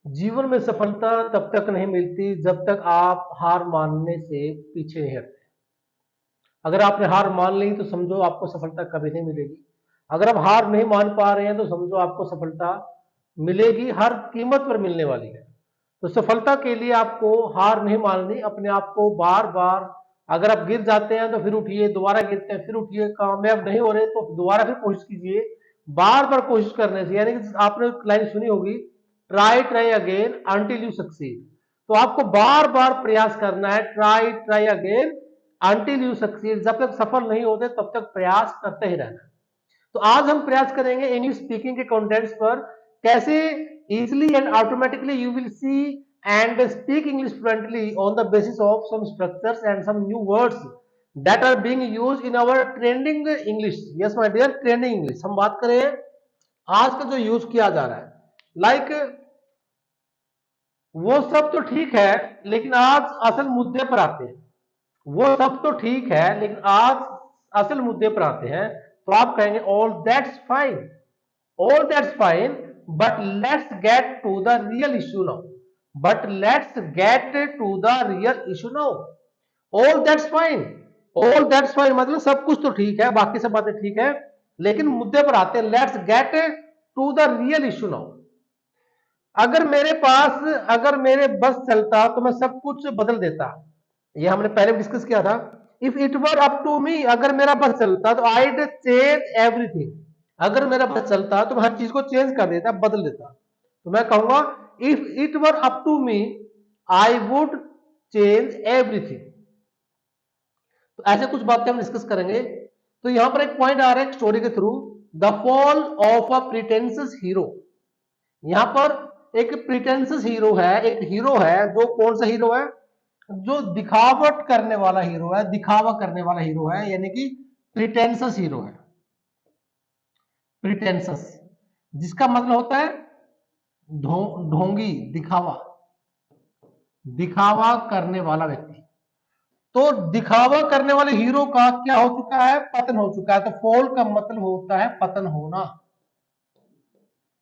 जीवन में सफलता तब तक नहीं मिलती जब तक आप हार मानने से पीछे नहीं हटते। अगर आपने हार मान ली तो समझो आपको सफलता कभी नहीं मिलेगी। अगर आप हार नहीं मान पा रहे हैं तो समझो आपको सफलता मिलेगी, हर कीमत पर मिलने वाली है। तो सफलता के लिए आपको हार नहीं माननी, अपने आप को बार बार, अगर आप गिर जाते हैं तो फिर उठिए, दोबारा गिरते हैं फिर उठिए, कामयाब नहीं हो रहे तो दोबारा फिर कोशिश कीजिए। बार बार कोशिश करने से, यानी कि आपने एक लाइन सुनी होगी, try try again until you succeed. तो आपको बार बार प्रयास करना है, try try again until you succeed. जब तक सफल नहीं होते तब तक प्रयास करते ही रहना है। तो आज हम प्रयास करेंगे इंग्लिश स्पीकिंग के कंटेंट्स पर, कैसे easily and automatically you will see and speak English fluently on the basis of some structures and some new words that are being used in our trending English. Yes my dear, trending English हम बात करें आज का जो use किया जा रहा है। लाइक वो सब तो ठीक है, लेकिन आज असल मुद्दे पर आते हैं। वो सब तो ठीक है लेकिन आज असल मुद्दे पर आते हैं। तो आप कहेंगे all that's fine, all that's fine, but let's get to the real issue now. But let's get to the real issue now. All that's fine, all that's fine मतलब सब कुछ तो ठीक है, बाकी सब बातें ठीक है, लेकिन मुद्दे पर आते हैं। Let's get to the real issue now. अगर मेरे पास, अगर मेरे बस चलता तो मैं सब कुछ बदल देता। ये हमने पहले भी डिस्कस किया था। If it were up to me, अगर मेरा बस चलता तो आईड चेंज एवरीथिंग। अगर मेरा बस चलता तो मैं हर चीज को चेंज कर देता, बदल देता। तो मैं कहूंगा if it were up to me I would change everything. तो ऐसे कुछ बातें हम डिस्कस करेंगे। तो यहां पर एक पॉइंट आ रहा है स्टोरी के through, the fall of a pretentious hero. यहां पर एक प्रिटेंसियस हीरो है, एक हीरो है जो, कौन सा हीरो है, जो दिखावट करने वाला हीरो है, दिखावा करने वाला हीरो है, यानी कि प्रिटेंसस हीरो है। प्रिटेंसस जिसका मतलब होता है ढोंगी, दिखावा, दिखावा करने वाला व्यक्ति। तो दिखावा करने वाले हीरो का क्या हो चुका है, पतन हो चुका है। तो फॉल का मतलब होता है पतन होना।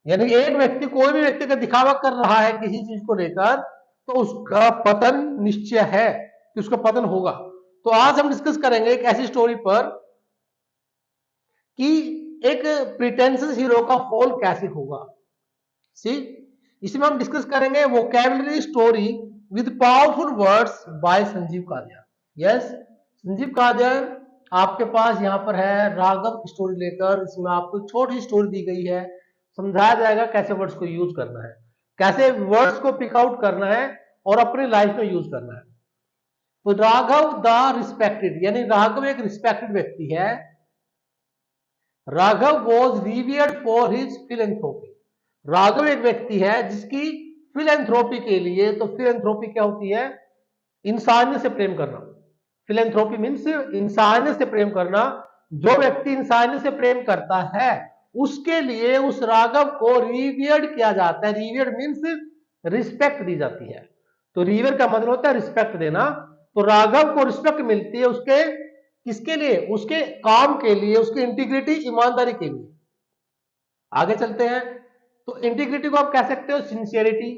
यानी एक व्यक्ति, कोई भी व्यक्ति का दिखावा कर रहा है किसी चीज को लेकर, तो उसका पतन निश्चय है कि उसका पतन होगा। तो आज हम डिस्कस करेंगे एक ऐसी स्टोरी पर कि एक प्रिटेंशियस हीरो का फॉल कैसे होगा। सी, इसमें हम डिस्कस करेंगे vocabulary story with powerful words by Sanjeev Qadian. Yes, Sanjeev Qadian आपके पास यहाँ पर है राघव की स्टोरी लेकर। इसमें आपको छोटी स्टोरी दी गई है, समझाया जाएगा कैसे वर्ड्स को यूज करना है, कैसे वर्ड्स को पिक आउट करना है और अपनी लाइफ में यूज करना है। तो राघव द रिस्पेक्टेड, यानी राघव एक रिस्पेक्टेड व्यक्ति है। Raghav was revered for his philanthropy. Raghav एक व्यक्ति है जिसकी फिलेंथ्रोपी के लिए, तो फिलेंथ्रोपी क्या होती है, इंसानियत से प्रेम करना। फिलेंथ्रोपी मीन्स इंसानियत से प्रेम करना। जो व्यक्ति इंसानियत से प्रेम करता है उसके लिए उस राघव को रिवियर्ड किया जाता है। रिवियर्ड मीन्स रिस्पेक्ट दी जाती है। तो रिवियर का मतलब होता है रिस्पेक्ट देना। तो राघव को रिस्पेक्ट मिलती है उसके, किसके लिए, उसके काम के लिए, उसकी इंटीग्रिटी, ईमानदारी के लिए। आगे चलते हैं। तो इंटीग्रिटी को आप कह सकते हो sincerity,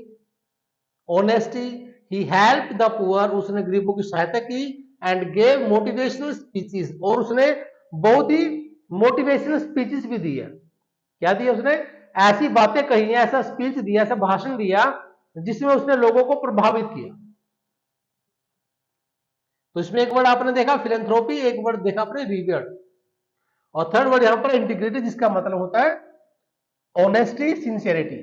honesty. He help the poor, उसने गरीबों की सहायता की। एंड गेव मोटिवेशनल स्पीचेस, और उसने बहुत ही मोटिवेशनल स्पीचेस भी दी है। क्या दिया उसने, ऐसी बातें कही है, ऐसा स्पीच दिया, ऐसा भाषण दिया जिसमें उसने लोगों को प्रभावित किया। तो इसमें एक वर्ड आपने देखा फिलेंथ्रोपी, एक वर्ड देखा आपने रिवियर्ड, और थर्ड वर्ड यहां पर इंटीग्रिटी, जिसका मतलब होता है ऑनेस्टी, सिंसियरिटी।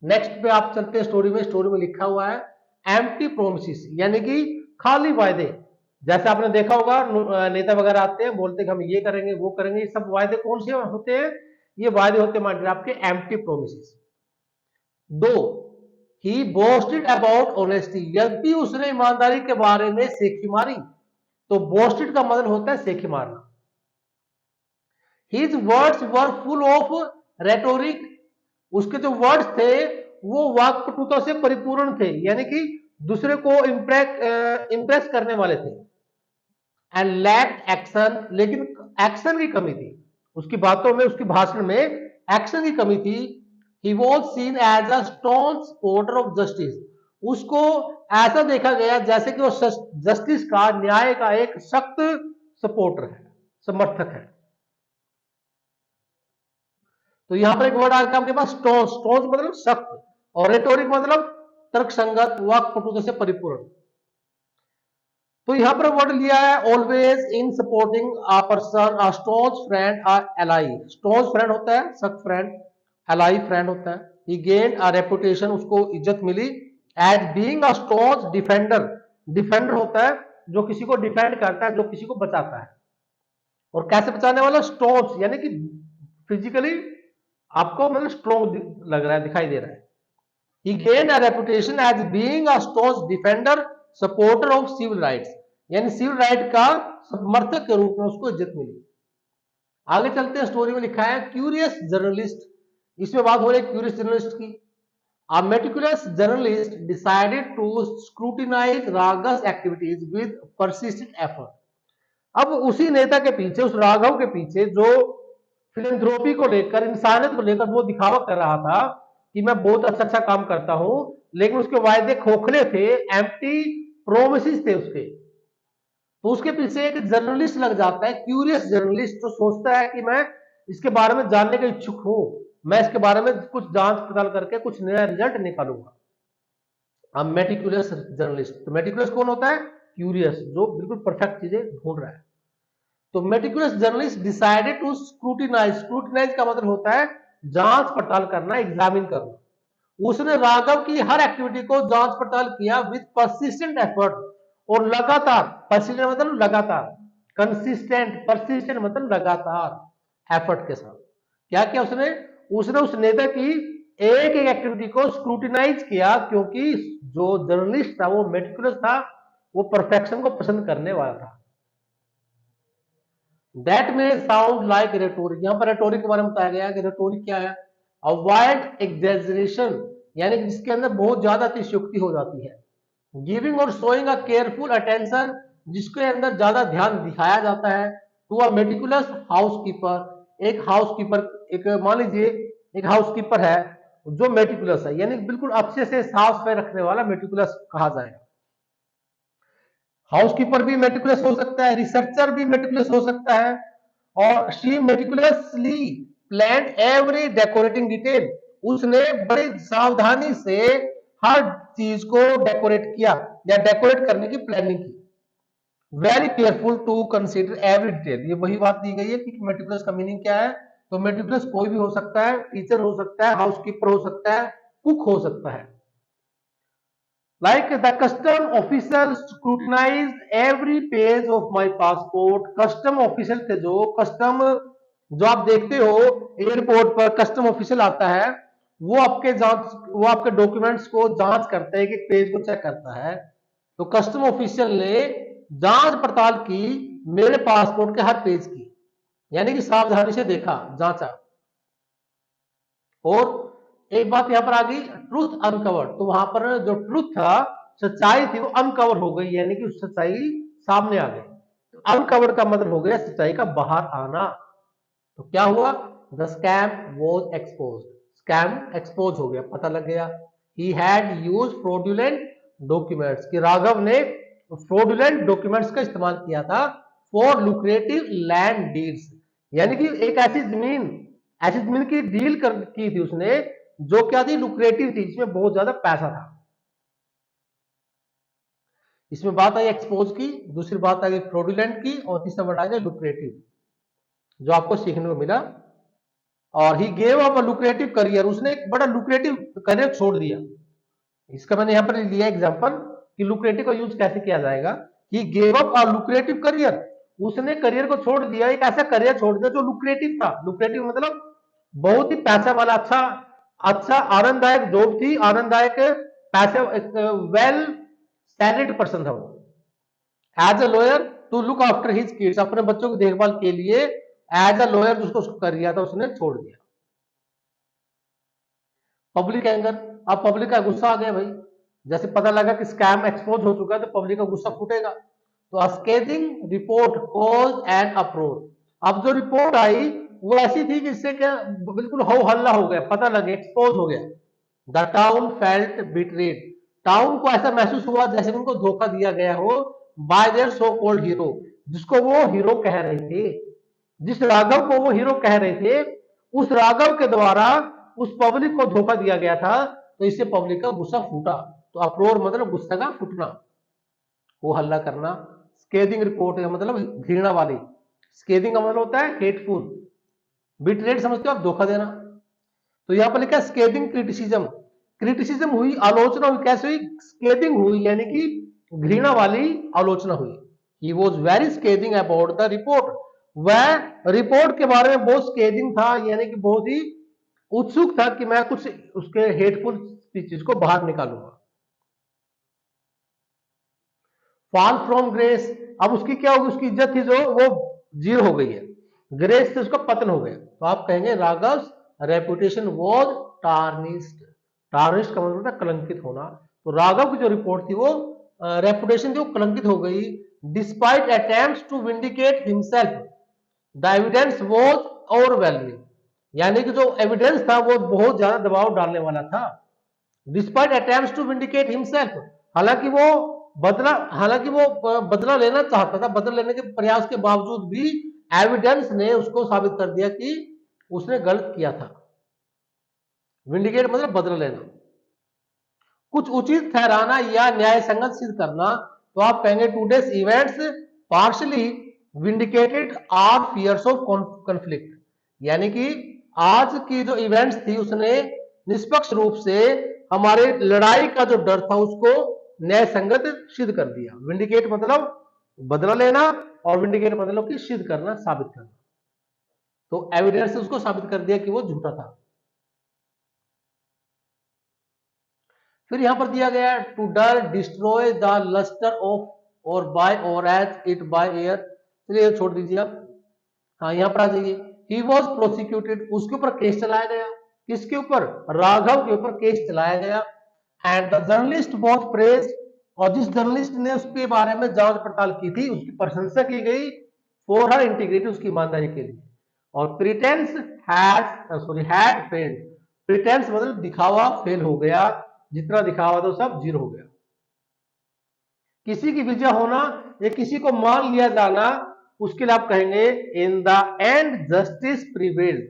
नेक्स्ट पे आप चलते हैं स्टोरी में। स्टोरी में लिखा हुआ है एम्प्टी प्रोमिसेस, यानी कि खाली वायदे। जैसे आपने देखा होगा नेता वगैरह आते हैं, बोलते हैं कि हम ये करेंगे वो करेंगे। ये सब वायदे कौन से होते हैं, ये वायदे होते हैं आपके एम्प्टी प्रोमिसेस। दो, ही बोस्टेड अबाउट ऑनेस्टी, यदि उसने ईमानदारी के बारे में सेखी मारी। तो बोस्टेड का मतलब होता है सेखी मारना। His words were full of rhetoric, उसके जो वर्ड्स थे वो वाक्पटुता से परिपूर्ण थे, यानी कि दूसरे को इंप्रेस करने वाले थे। एंड लैक एक्शन, लेकिन एक्शन की कमी थी उसकी बातों में, उसकी भाषण में एक्शन की कमी थी। He was seen as a stone supporter of justice, उसको ऐसा देखा गया जैसे कि वो जस्टिस का, न्याय का एक सख्त सपोर्टर है, समर्थक है। तो यहां पर एक वर्ड आ गया आपके पास स्टोन, स्टोन मतलब सख्त, और रेटोरिक मतलब तर्कसंगत, वाक्पटुता से परिपूर्ण। तो यहां पर वर्ड लिया है always in supporting a person, a stones friend, a ally. Stones friend होता है सख्त फ्रेंड, एलाई फ्रेंड होता है। ही गेन अ रेपुटेशन, उसको इज्जत मिली, as being a staunch defender. Defender होता है जो किसी को डिफेंड करता है, जो किसी को बचाता है। और कैसे बचाने वाला? स्टोन्स, यानी कि फिजिकली आपको मतलब स्ट्रॉन्ग लग रहा है, दिखाई दे रहा है। He gained a reputation as being a staunch defender, supporter of civil rights, यानी सिविल राइट का समर्थक के रूप में उसको इज्जत मिली। आगे चलते हैं, स्टोरी में लिखा है क्यूरियस जर्नलिस्ट। इसमें बात हो रही है क्यूरियस जर्नलिस्ट की। A meticulous journalist decided to scrutinize Raghav's activities with persistent effort. अब उसी नेता के पीछे, उस राघव के पीछे जो फिलेंथ्रोपी को लेकर, इंसानियत को लेकर वो दिखावा कर रहा था कि मैं बहुत अच्छा अच्छा काम करता हूं, लेकिन उसके वायदे खोखले थे, एम्प्टी प्रोमिसेस थे उसके। तो उसके पीछे एक जर्नलिस्ट लग जाता है, क्यूरियस जर्नलिस्ट, जो सोचता है कि मैं इसके बारे में जानने का इच्छुक हूं, मैं इसके बारे में कुछ जांच पड़ताल करके कुछ नया रिजल्ट निकालूंगा। अब मेटिकुलस जर्नलिस्ट, तो मेटिकुलस कौन होता है? क्यूरियस, जो बिल्कुल परफेक्ट चीजें ढूंढ रहा है। तो meticulous journalist decided to scrutinize, scrutinize का मतलब होता है जांच पड़ताल करना, एग्जामिन करना। उसने राघव की हर एक्टिविटी को जांच पड़ताल किया विद परसिस्टेंट एफर्ट, और लगातार, परसिस्टेंट मतलब लगातार, कंसिस्टेंट, परसिस्टेंट मतलब लगातार एफर्ट के साथ। क्या किया उसने? उसने उस नेता की एक एक एक्टिविटी को स्क्रूटिनाइज किया, क्योंकि जो जर्नलिस्ट था वो मेटिकुलस था, वो परफेक्शन को पसंद करने वाला था। दैट में साउंड लाइक रेटोरिक, यहां पर रेटोरिक के बारे में बताया गया कि रेटोरिक क्या है? अवॉइड एग्जेजरेशन, यानी कि जिसके अंदर बहुत ज्यादा अतिशयोक्ति हो जाती है। गिविंग और शोइंग अ केयरफुल अटेंशन, जिसके अंदर ज्यादा ध्यान दिखाया जाता है। टू अ मेटिकुलस हाउसकीपर, एक हाउसकीपर, एक मान लीजिए एक हाउसकीपर है जो मेटिकुलस है, यानी बिल्कुल अच्छे से साफ सफाई रखने वाला मेटिकुलस कहा जाएगा। हाउसकीपर भी मेटिकुलस हो सकता है, रिसर्चर भी मेटिकुलस हो सकता है। और she meticulously plan every decorating detail, उसने बड़ी सावधानी से हर चीज को डेकोरेट किया या डेकोरेट करने की प्लानिंग की। Very careful to consider every detail, ये वही बात दी गई है कि मेटिकुलस का मीनिंग क्या है। तो मेटिकुलस कोई भी हो सकता है, टीचर हो सकता है, हाउसकीपर हो सकता है, कुक हो सकता है। Like the custom officer scrutinized every page of my passport, custom official थे जो, कस्टम जो आप देखते हो एयरपोर्ट पर कस्टम ऑफिशियल आता है, वो आपके जांच, वो आपके डॉक्यूमेंट्स को जांच करता है, एक पेज को चेक करता है। तो कस्टम ऑफिशियल ने जांच पड़ताल की मेरे पासपोर्ट के हर पेज की, यानी कि सावधानी से देखा, जांचा। और एक बात यहां पर आ गई, ट्रूथ अनकवर्ड, तो वहां पर जो ट्रूथ था, सच्चाई थी, वो अनकवर हो गई, यानी कि सच्चाई सामने आ गई। अनकवर्ड का मतलब हो गया सच्चाई का बाहर आना। तो क्या हुआ? The scam was expose, scam expose हो गया, पता लग गया। He had use fraudulent documents, कि राघव ने फ्रॉडुलेंट डॉक्यूमेंट्स का इस्तेमाल किया था फॉर लुक्रेटिव लैंड डील्स, यानी कि एक ऐसी जमीन की डील की थी उसने जो क्या थी? लुक्रेटिव थी, जिसमें बहुत ज्यादा पैसा था। इसमें बात आई एक्सपोज की, दूसरी बात आ गई फ्रॉडुलेंट की, और तीसरा वर्ड आ गया लुक्रेटिव, जो आपको सीखने को मिला। और he gave up a lucrative career, उसने एक बड़ा लुक्रेटिव करियर छोड़ दिया। इसका मैंने यहां पर लिया एग्जांपल कि लुक्रेटिव का यूज कैसे किया जाएगा। He gave up a lucrative career, उसने करियर को छोड़ दिया, एक ऐसा करियर छोड़ दिया जो लुक्रेटिव था। लुक्रेटिव मतलब बहुत ही पैसा वाला, अच्छा अच्छा आनंददायक जॉब थी, आनंददायक पैसे, वेल सैलरीड पर्सन था वो। As a lawyer to look after his kids, अपने बच्चों की देखभाल के लिए एज अ लॉयर उसको कर दिया था, उसने छोड़ दिया। पब्लिक एंगर, अब पब्लिक का गुस्सा आ गया भाई, जैसे पता लगा कि स्कैम एक्सपोज हो चुका है, तो पब्लिक का गुस्सा फूटेगा। तो sketching report cause and approach, अब जो रिपोर्ट आई वो ऐसी थी कि इससे क्या बिल्कुल हो हल्ला हो गया, पता लगे, एक्सपोज हो गया। The town felt betrayed, town को ऐसा महसूस हुआ जैसे उनको धोखा दिया गया हो by their so called hero, जिसको वो हीरो कह रहे थे, जिस राघव को वो हीरो कह रहे थे, उस राघव के द्वारा उस पब्लिक को धोखा दिया गया था। तो इससे पब्लिक का गुस्सा फूटा। तो अप्रोर मतलब गुस्सा का फूटना, वो हल्ला करना। स्केदिंग रिपोर्ट का मतलब घृणा वाली, स्केदिंग का मतलब होता है हेटफुल, बिट्रेड समझते हो आप, धोखा देना। तो यहां पर लिखा स्केदिंग क्रिटिसिज्म, क्रिटिसिज्म हुई, आलोचना हुई, कैसे हुई, स्केदिंग हुई, यानी कि घृणा वाली आलोचना हुई। He was very scathing about the report, वह रिपोर्ट के बारे में बहुत स्केदिंग था, यानी कि बहुत ही उत्सुक था कि मैं कुछ उसके हेटफुल चीज को बाहर निकालूंगा। फॉल फ्रॉम ग्रेस, अब उसकी क्या होगी, उसकी इज्जत थी जो वो जीरो हो गई है, ग्रेस से उसका पतन हो गया। तो आप कहेंगे Raghav reputation was tarnished, tarnished का मतलब होता है कलंकित होना। तो राघव की जो रिपोर्ट थी वो रेपुटेशन थी वो कलंकित हो गई। Despite attempts to vindicate himself the evidence was overwhelming, यानी कि जो एविडेंस था वो बहुत ज्यादा दबाव डालने वाला था। Despite attempts to vindicate himself, हालांकि वो हालांकि वो बदला लेना चाहता था, बदला लेने के प्रयास के बावजूद भी एविडेंस ने उसको साबित कर दिया कि उसने गलत किया था। विंडिकेट मतलब बदला लेना, कुछ उचित ठहराना या न्याय संगत सिद्ध करना। तो आप कहेंगे today's events partially vindicated are fears of conflict, यानी कि आज की जो इवेंट्स थी उसने निष्पक्ष रूप से हमारे लड़ाई का जो डर था उसको न्याय संगत सिद्ध कर दिया। विंडिकेट मतलब बदला लेना और विंडिकेट मतलब कि सिद्ध करना, साबित करना। तो एविडेंस से उसको साबित कर दिया कि वो झूठा था। फिर यहां पर दिया गया टू डर डिस्ट्रॉय द लस्टर ऑफ और बाय और एज इट बाय एयर, चलिए छोड़ दीजिए आप। हाँ यहां पर आ जाइए, ही वॉज प्रोसिक्यूटेड, उसके ऊपर केस चलाया गया, किसके ऊपर, राघव के ऊपर केस चलाया गया। And the journalist was praise, और जिस जर्नलिस्ट ने उसके बारे में जांच पड़ताल की थी उसकी प्रशंसा की गई फॉर हर इंटीग्रिटी, उसकी ईमानदारी के लिए। और प्रिटेंस हैड फेल्ड, प्रिटेंस मतलब दिखावा फेल हो गया, जितना दिखावा तो सब जीरो हो गया। किसी की विजय होना या किसी को मान लिया जाना, उसके लिए आप कहेंगे in the end justice prevailed,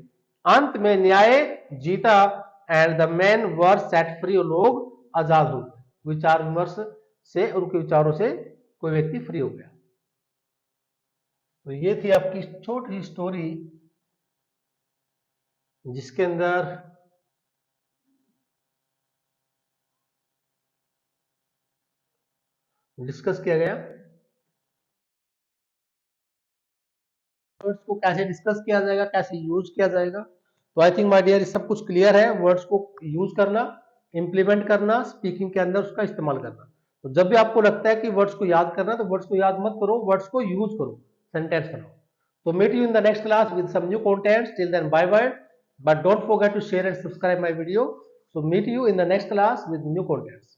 अंत में न्याय जीता। And the man were set free, लोग आजाद हो गए, विचार विमर्श से उनके विचारों से कोई व्यक्ति फ्री हो गया। तो ये थी आपकी छोटी स्टोरी जिसके अंदर डिस्कस किया गया वर्ड्स को कैसे डिस्कस किया जाएगा, कैसे यूज किया जाएगा। तो आई थिंक माय डियर सब कुछ क्लियर है, वर्ड्स को यूज करना, इंप्लीमेंट करना, स्पीकिंग के अंदर उसका इस्तेमाल करना। तो जब भी आपको लगता है कि वर्ड्स को याद करना, तो वर्ड्स को याद मत करो, वर्ड्स को यूज करो, सेंटेंस बनाओ। तो meet you in the next class with some new contents, till then bye bye, but don't forget to share and subscribe my video. So meet you in the next class with new contents.